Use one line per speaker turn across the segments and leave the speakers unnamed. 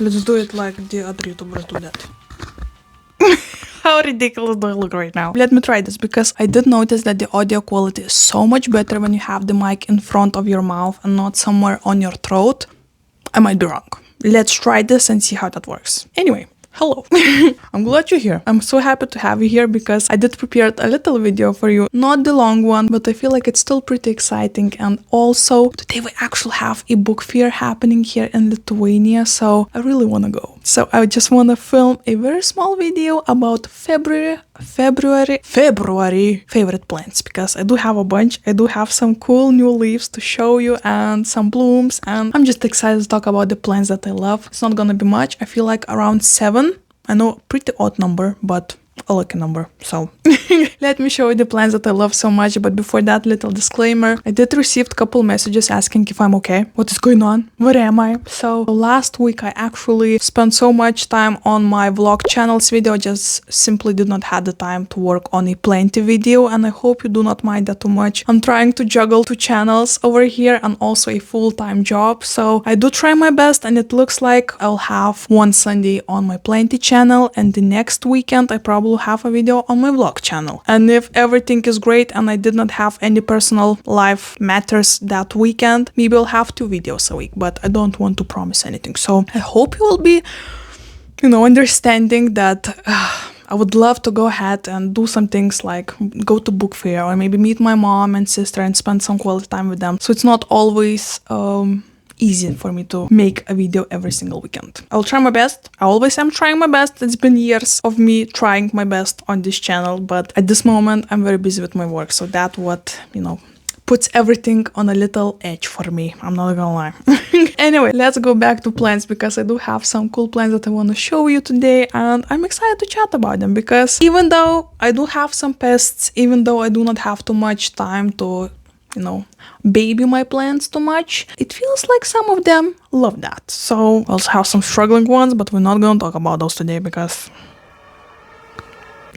Let's do it like the other YouTubers do that. How ridiculous do I look right now? Let me try this, because I did notice that the audio quality is so much better when you have the mic in front of your mouth and not somewhere on your throat. I might be wrong. Let's try this and see how that works. Anyway, hello. I'm glad you're here. I'm so happy to have you here because I did prepare a little video for you. Not the long one, but I feel like it's still pretty exciting. And also, today we actually have a book fair happening here in Lithuania, so I really want to go. So I just want to film a very small video about February favorite plants, because I do have a bunch. I do have some cool new leaves to show you and some blooms, and I'm just excited to talk about the plants that I love. It's not gonna be much. I feel like around 7. I know, pretty odd number, but a lucky number. So let me show you the plants that I love so much. But before that, little disclaimer. I did receive a couple messages asking if I'm okay. What is going on? Where am I? So last week I actually spent so much time on my vlog channels video. I just simply did not have the time to work on a plenty video, and I hope you do not mind that too much. I'm trying to juggle 2 channels over here and also a full-time job. So I do try my best, and it looks like I'll have one Sunday on my plenty channel, and the next weekend I probably have a video on my vlog channel. And if everything is great and I did not have any personal life matters that weekend, maybe I'll have 2 videos a week, but I don't want to promise anything. So I hope you will be, understanding that I would love to go ahead and do some things like go to book fair or maybe meet my mom and sister and spend some quality time with them. So it's not always easy for me to make a video every single weekend. I'll try my best. I always am trying my best. It's been years of me trying my best on this channel, but at this moment I'm very busy with my work. So that's what, puts everything on a little edge for me. I'm not gonna lie. Anyway, let's go back to plants, because I do have some cool plants that I want to show you today, and I'm excited to chat about them, because even though I do have some pests, even though I do not have too much time to baby my plants too much, it feels like some of them love that. So I also have some struggling ones, but we're not gonna talk about those today, because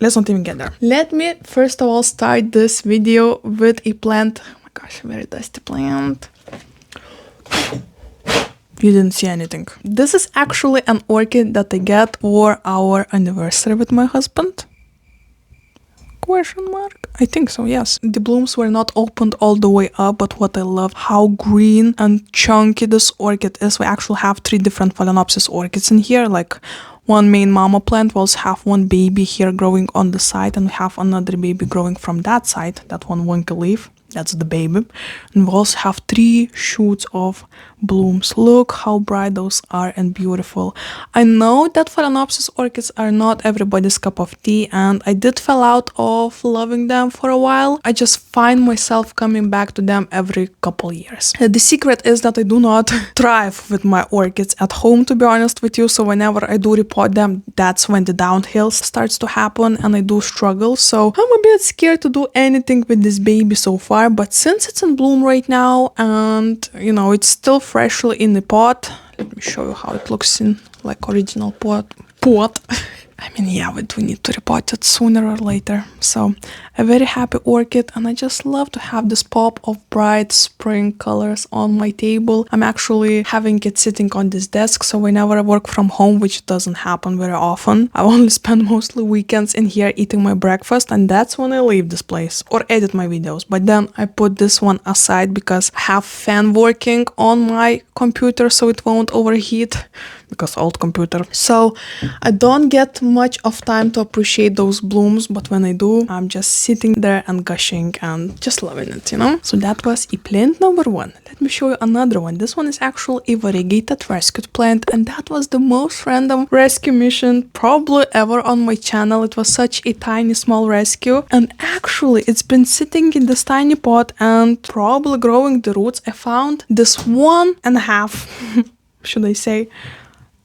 let's not even get there. Let me first of all start this video with a plant. Oh my gosh, very dusty plant. You didn't see anything. This is actually an orchid that I got for our anniversary with my husband. Question mark? I think so, yes. The blooms were not opened all the way up, but what I love, how green and chunky this orchid is. We actually have 3 different Phalaenopsis orchids in here, like one main mama plant. We also have one baby here growing on the side, and we have another baby growing from that side, that one wonky leaf. That's the baby. And we also have 3 shoots of blooms. Look how bright those are and beautiful. I know that Phalaenopsis orchids are not everybody's cup of tea, and I did fall out of loving them for a while. I just find myself coming back to them every couple years. The secret is that I do not thrive with my orchids at home, to be honest with you. So whenever I do repot them, that's when the downhill starts to happen and I do struggle. So I'm a bit scared to do anything with this baby so far. But since it's in bloom right now and it's still freshly in the pot, let me show you how it looks in like original pot. I mean, yeah, but we need to repot it sooner or later. So a very happy orchid, and I just love to have this pop of bright spring colors on my table. I'm actually having it sitting on this desk, so whenever I work from home, which doesn't happen very often, I only spend mostly weekends in here eating my breakfast, and that's when I leave this place or edit my videos. But then I put this one aside because I have fan working on my computer so it won't overheat, because old computer. So I don't get much of time to appreciate those blooms, but when I do, I'm just sitting there and gushing and just loving it, So that was a plant number 1. Let me show you another one. This one is actually a variegated rescued plant, and that was the most random rescue mission probably ever on my channel. It was such a tiny small rescue, and actually it's been sitting in this tiny pot and probably growing the roots. I found this 1.5 should I say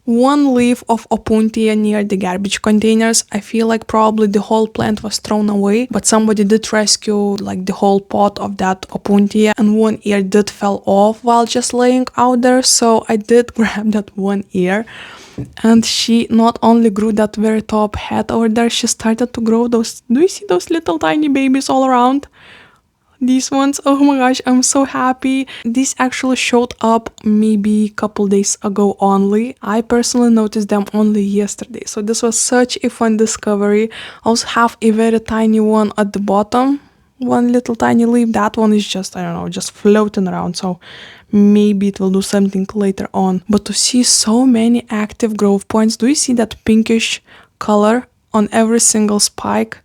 1 leaf of opuntia near the garbage containers. I feel like probably the whole plant was thrown away, but somebody did rescue like the whole pot of that opuntia, and 1 ear did fell off while just laying out there. So I did grab that 1 ear, and she not only grew that very top head over there, she started to grow those, do you see those little tiny babies all around? These ones, oh my gosh, I'm so happy. These actually showed up maybe a couple days ago only. I personally noticed them only yesterday, so this was such a fun discovery. I also have a very tiny one at the bottom, one little tiny leaf. That one is just, I don't know, just floating around, so maybe it will do something later on. But to see so many active growth points, do you see that pinkish color on every single spike?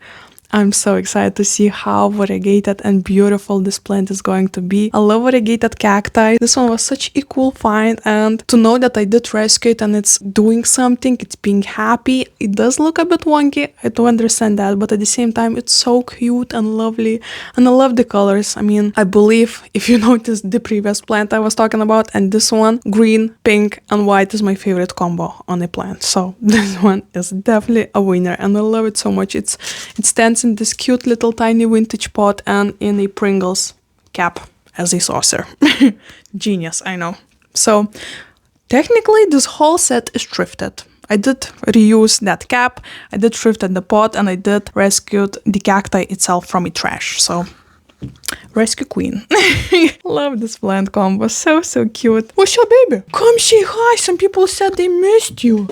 I'm so excited to see how variegated and beautiful this plant is going to be. I love variegated cacti. This one was such a cool find, and to know that I did rescue it and it's doing something, it's being happy. It does look a bit wonky, I do understand that, but at the same time it's so cute and lovely, and I love the colors. I mean, I believe if you noticed the previous plant I was talking about and this one, green, pink and white is my favorite combo on a plant. So this one is definitely a winner and I love it so much. It stands in this cute little tiny vintage pot and in a Pringles cap as a saucer. Genius, I know. So technically this whole set is thrifted. I did reuse that cap, I did thrifted the pot, and I did rescued the cacti itself from a trash. So rescue queen. Love this plant combo, so cute. What's your baby? Come say hi, some people said they missed you.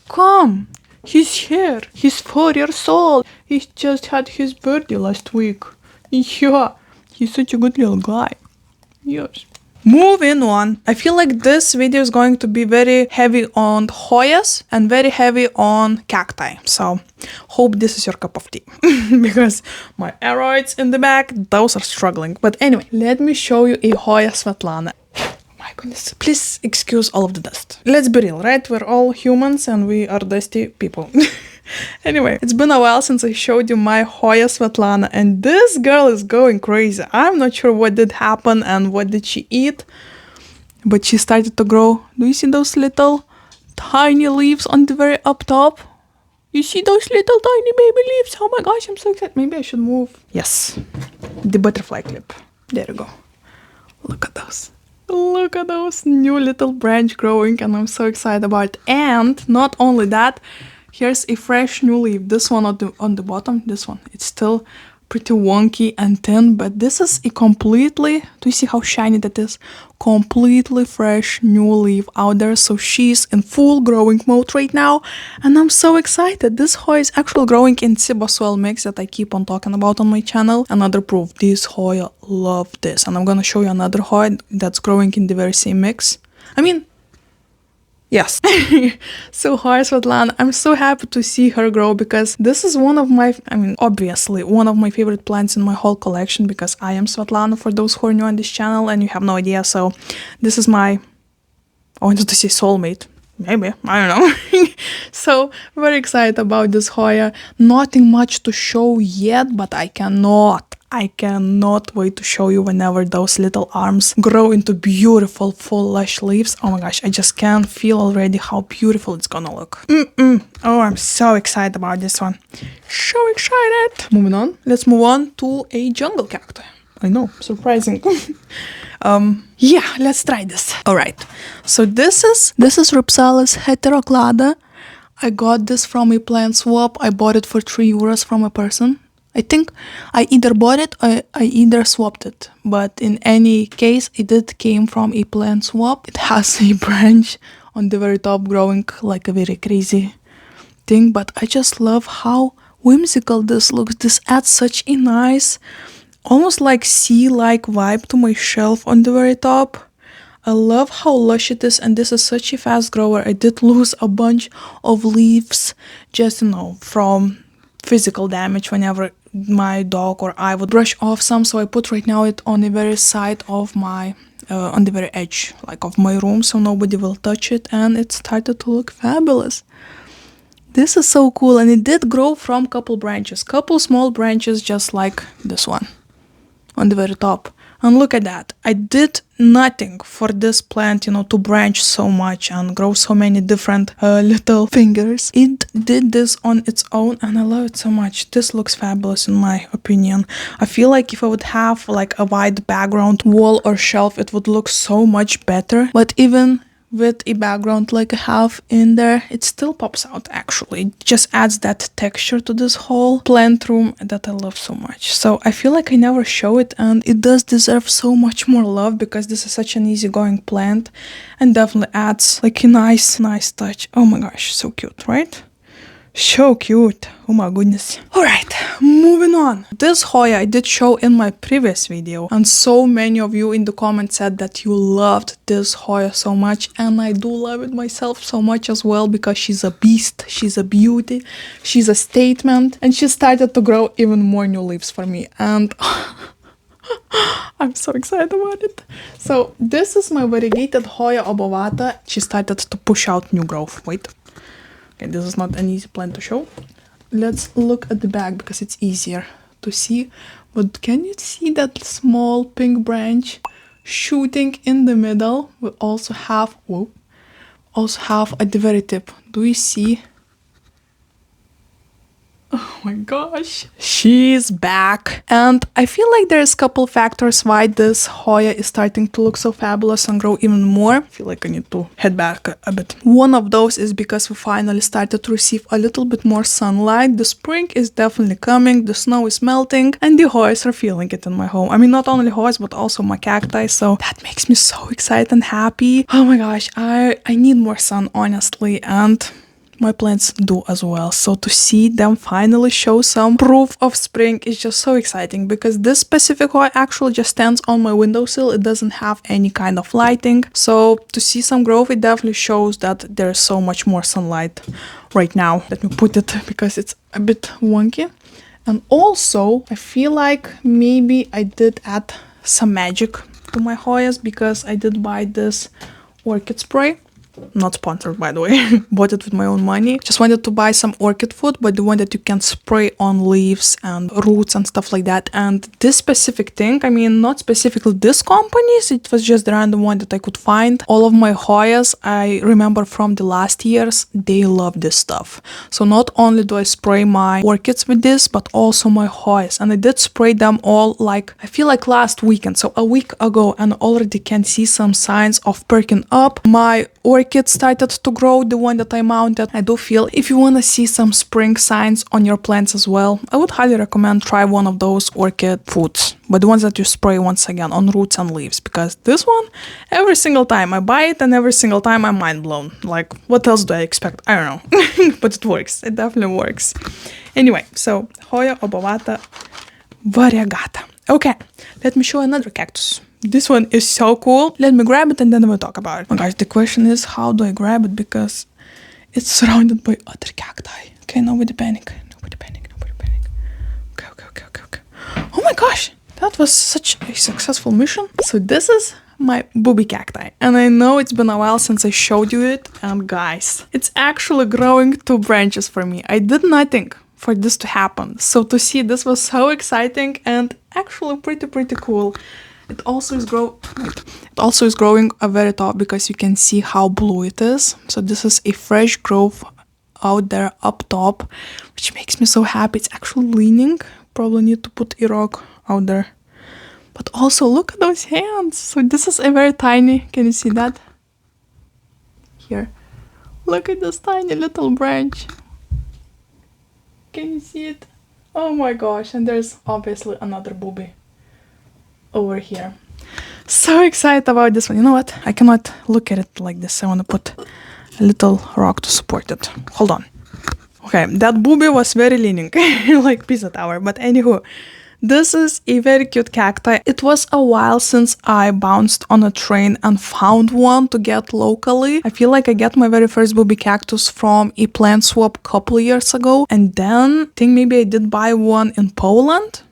Come. He's here. He's 4 years old. He just had his birthday last week. Yeah, he's such a good little guy. Yes. Moving on. I feel like this video is going to be very heavy on Hoyas and very heavy on cacti. So hope this is your cup of tea. Because my aroids in the back, those are struggling. But anyway, let me show you a Hoya svetlana. My goodness, please excuse all of the dust. Let's be real, right? We're all humans and we are dusty people. Anyway, it's been a while since I showed you my Hoya svetlana and this girl is going crazy. I'm not sure what did happen and what did she eat, but she started to grow. Do you see those little tiny leaves on the very up top? You see those little tiny baby leaves? Oh my gosh, I'm so excited. Maybe I should move. Yes, the butterfly clip. There you go. Look at those. Look at those new little branch growing and I'm so excited about it. And not only that, here's a fresh new leaf. This one on the bottom, this one, it's still pretty wonky and thin, but this is a completely, do you see how shiny that is? Completely fresh new leaf out there. So she's in full growing mode right now and I'm so excited. This Hoya is actually growing in Ciba soil mix that I keep on talking about on my channel. Another proof, this Hoya love this, and I'm gonna show you another Hoya that's growing in the very same mix. I mean, yes. So Hoya svetlana, I'm so happy to see her grow because this is one of my, obviously one of my favorite plants in my whole collection because I am Svetlana for those who are new on this channel and you have no idea. So this is my, I wanted to say soulmate. Maybe, I don't know. So very excited about this Hoya. Nothing much to show yet, but I cannot wait to show you whenever those little arms grow into beautiful full lush leaves. Oh my gosh, I just can feel already how beautiful it's gonna look. Oh, I'm so excited about this one. So excited. Moving on, let's move on to a jungle cactus. I know, surprising. Yeah, let's try this. All right, so this is Rhipsalis heteroclada. I got this from a plant swap. I bought it for 3 euros from a person. I think I either bought it or I either swapped it, but in any case it did came from a plant swap. It has a branch on the very top growing like a very crazy thing, but I just love how whimsical this looks. This adds such a nice, almost like sea-like vibe to my shelf on the very top. I love how lush it is, and this is such a fast grower. I did lose a bunch of leaves just, from physical damage whenever my dog or I would brush off some, so I put right now it on the very side of my, on the very edge, like of my room, so nobody will touch it, and it started to look fabulous. This is so cool, and it did grow from couple small branches, just like this one on the very top. And look at that. I did nothing for this plant, to branch so much and grow so many different little fingers. It did this on its own and I love it so much. This looks fabulous in my opinion. I feel like if I would have like a white background wall or shelf, it would look so much better. But even with a background like I have in there, it still pops out actually. It just adds that texture to this whole plant room that I love so much. So I feel like I never show it, and it does deserve so much more love because this is such an easygoing plant and definitely adds like a nice touch. Oh my gosh, so cute, right? So cute. Oh my goodness. Alright, moving on. This Hoya I did show in my previous video, and so many of you in the comments said that you loved this Hoya so much, and I do love it myself so much as well because she's a beast, she's a beauty, she's a statement, and she started to grow even more new leaves for me, and I'm so excited about it. So this is my variegated Hoya obovata. She started to push out new growth. Wait. Okay, this is not an easy plant to show. Let's look at the back because it's easier to see. But can you see that small pink branch shooting in the middle? We also have, at the very tip. Do you see? Oh my gosh, she's back. And I feel like there's a couple factors why this Hoya is starting to look so fabulous and grow even more. I feel like I need to head back a bit. One of those is because we finally started to receive a little bit more sunlight. The spring is definitely coming, the snow is melting, and the Hoyas are feeling it in my home. I mean, not only Hoyas, but also my cacti, so that makes me so excited and happy. Oh my gosh, I need more sun, honestly, and my plants do as well. So to see them finally show some proof of spring is just so exciting because this specific Hoya actually just stands on my windowsill. It doesn't have any kind of lighting. So to see some growth, it definitely shows that there's so much more sunlight right now. Let me put it because it's a bit wonky. And also, I feel like maybe I did add some magic to my Hoyas because I did buy this orchid spray. Not sponsored, by the way. Bought it with my own money. Just wanted to buy some orchid food, but the one that you can spray on leaves and roots and stuff like that. And this specific thing, I mean, not specifically this company's, it was just the random one that I could find. All of my Hoyas, I remember from the last years, they love this stuff. So not only do I spray my orchids with this, but also my Hoyas. And I did spray them all like, I feel like last weekend, so a week ago, and already can see some signs of perking up. My orchid started to grow, the one that I mounted. I do feel if you want to see some spring signs on your plants as well, I would highly recommend try one of those orchid foods, but the ones that you spray once again on roots and leaves, because this one, every single time I buy it and every single time I'm mind blown. Like, what else do I expect? I don't know. But it works. It definitely works. Anyway, so Hoya obovata variegata. Okay, let me show another cactus. This one is so cool. Let me grab it and then we'll talk about it. Oh guys, the question is how do I grab it because it's surrounded by other cacti. Okay, nobody panic. Nobody panic. Nobody panic. Okay. Oh my gosh, that was such a successful mission. So this is my Boobie cacti. And I know it's been a while since I showed you it. And guys, it's actually growing 2 branches for me. I did nothing for this to happen. So to see this was so exciting and actually pretty cool. It also is growing a very top because you can see how blue it is. So this is a fresh growth out there up top, which makes me so happy. It's actually leaning. Probably need to put a rock out there. But also look at those hands. So this is a very tiny, can you see that? Here. Look at this tiny little branch. Can you see it? Oh my gosh. And there's obviously another Boobie over here. So excited about this one. You know what? I cannot look at it like this. I want to put a little rock to support it. Hold on. Okay, that Boobie was very leaning, like pizza tower. But anywho, this is a very cute cacti. It was a while since I bounced on a train and found one to get locally. I feel like I got my very first Boobie cactus from a plant swap a couple years ago. And then I think maybe I did buy one in Poland.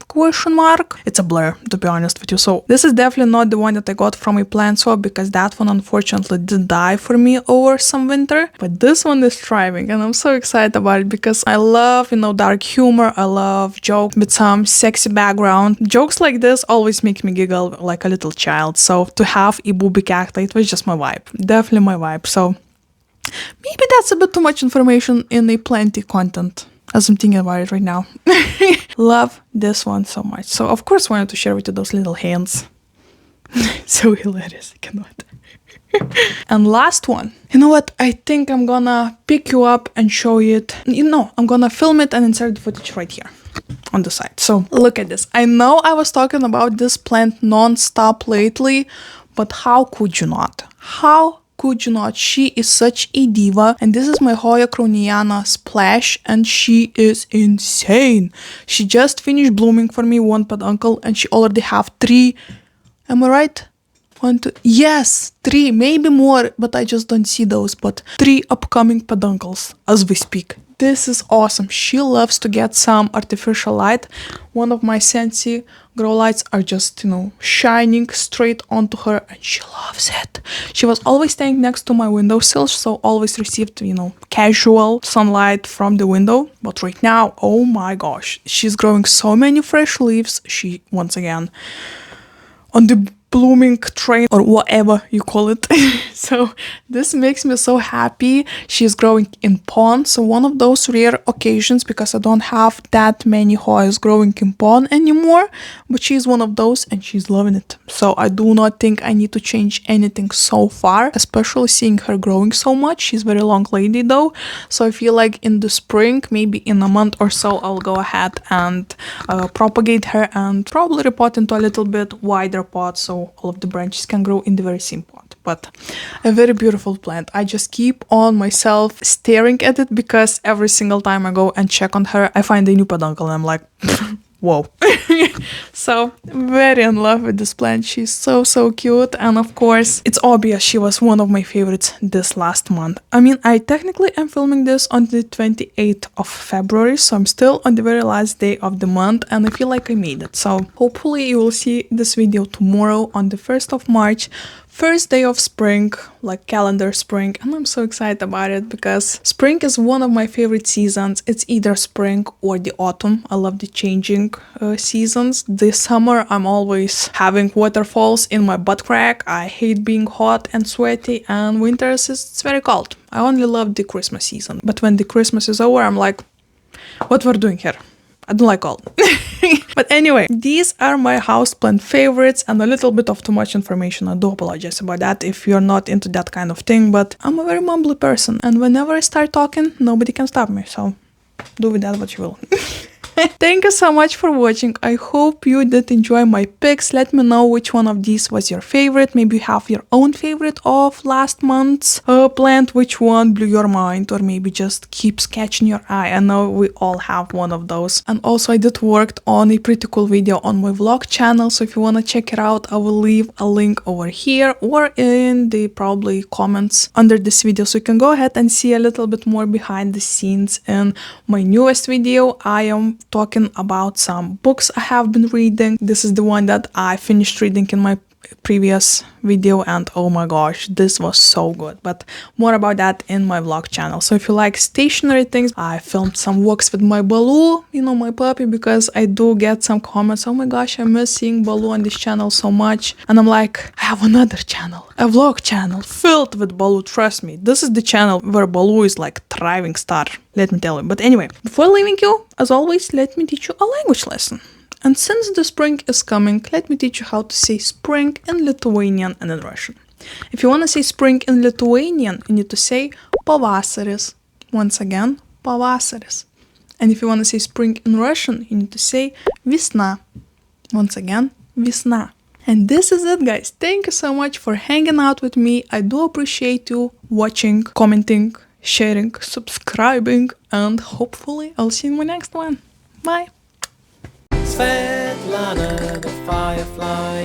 Question mark. It's a blur, to be honest with you. So this is definitely not the one that I got from a plant swap because that one unfortunately did die for me over some winter. But this one is thriving and I'm so excited about it because I love, dark humor. I love jokes with some sexy background. Jokes like this always make me giggle like a little child. So to have a Boobie cacti, it was just my vibe. Definitely my vibe. So maybe that's a bit too much information in a plenty content, as I'm thinking about it right now. Love this one so much. So of course wanted to share with you those little hands. So hilarious, I cannot. And last one. You know what? I think I'm gonna pick you up and show it. You know, I'm gonna film it and insert the footage right here on the side. So look at this. I know I was talking about this plant non-stop lately, but how could you not? How could you not? She is such a diva. And this is my Hoya krohniana Splash, and she is insane. She just finished blooming for me, one peduncle, and she already have 3. Am I right? 1, 2, yes, 3, maybe more, but I just don't see those, but 3 upcoming peduncles as we speak. This is awesome. She loves to get some artificial light. One of my Sensi grow lights are just, you know, shining straight onto her, and she loves it. She was always staying next to my windowsill, so always received, you know, casual sunlight from the window. But right now, oh my gosh, she's growing so many fresh leaves. She, once again, on the blooming train or whatever you call it. So this makes me so happy. She's growing in pond, so one of those rare occasions, because I don't have that many Hoyas growing in pond anymore, but she's one of those and she's loving it. So I do not think I need to change anything so far, especially seeing her growing so much. She's very long lady though, so I feel like in the spring, maybe in a month or so, I'll go ahead and propagate her and probably repot into a little bit wider pot, so all of the branches can grow in the very same pot. But a very beautiful plant. I just keep on myself staring at it, because every single time I go and check on her, I find a new peduncle and I'm like, whoa. So very in love with this plant. She's so cute, and of course it's obvious she was one of my favorites this last month. I mean, I technically am filming this on the 28th of February, so I'm still on the very last day of the month, and I feel like I made it. So hopefully you will see this video tomorrow on the 1st of March, first day of spring, like calendar spring, and I'm so excited about it because spring is one of my favorite seasons. It's either spring or the autumn. I love the changing seasons. This summer I'm always having waterfalls in my butt crack. I hate being hot and sweaty, and winters it's very cold. I only love the Christmas season, but when the Christmas is over, I'm like, what we're doing here? I don't like cold. But anyway, these are my houseplant favorites and a little bit of too much information. I do apologize about that if you're not into that kind of thing, but I'm a very mumbly person, and whenever I start talking, nobody can stop me, so do with that what you will. Thank you so much for watching. I hope you did enjoy my picks. Let me know which one of these was your favorite. Maybe you have your own favorite of last month's plant. Which one blew your mind, or maybe just keeps catching your eye? I know we all have one of those. And also I did work on a pretty cool video on my vlog channel, so if you want to check it out, I will leave a link over here or in the probably comments under this video, so you can go ahead and see a little bit more behind the scenes. In my newest video, I am talking about some books I have been reading. This is the one that I finished reading in my previous video, and oh my gosh, this was so good, but more about that in my vlog channel. So if you like stationary things, I filmed some walks with my Baloo, you know, my puppy, because I do get some comments, oh my gosh, I miss seeing Baloo on this channel so much, and I'm like, I have another channel, a vlog channel filled with Baloo. Trust me, this is the channel where Baloo is like thriving star, let me tell you. But anyway, before leaving you, as always, let me teach you a language lesson. And since the spring is coming, let me teach you how to say spring in Lithuanian and in Russian. If you want to say spring in Lithuanian, you need to say pavasaris. Once again, pavasaris. And if you want to say spring in Russian, you need to say visna. Once again, visna. And this is it, guys. Thank you so much for hanging out with me. I do appreciate you watching, commenting, sharing, subscribing, and hopefully I'll see you in my next one. Bye!
Svetlana, the firefly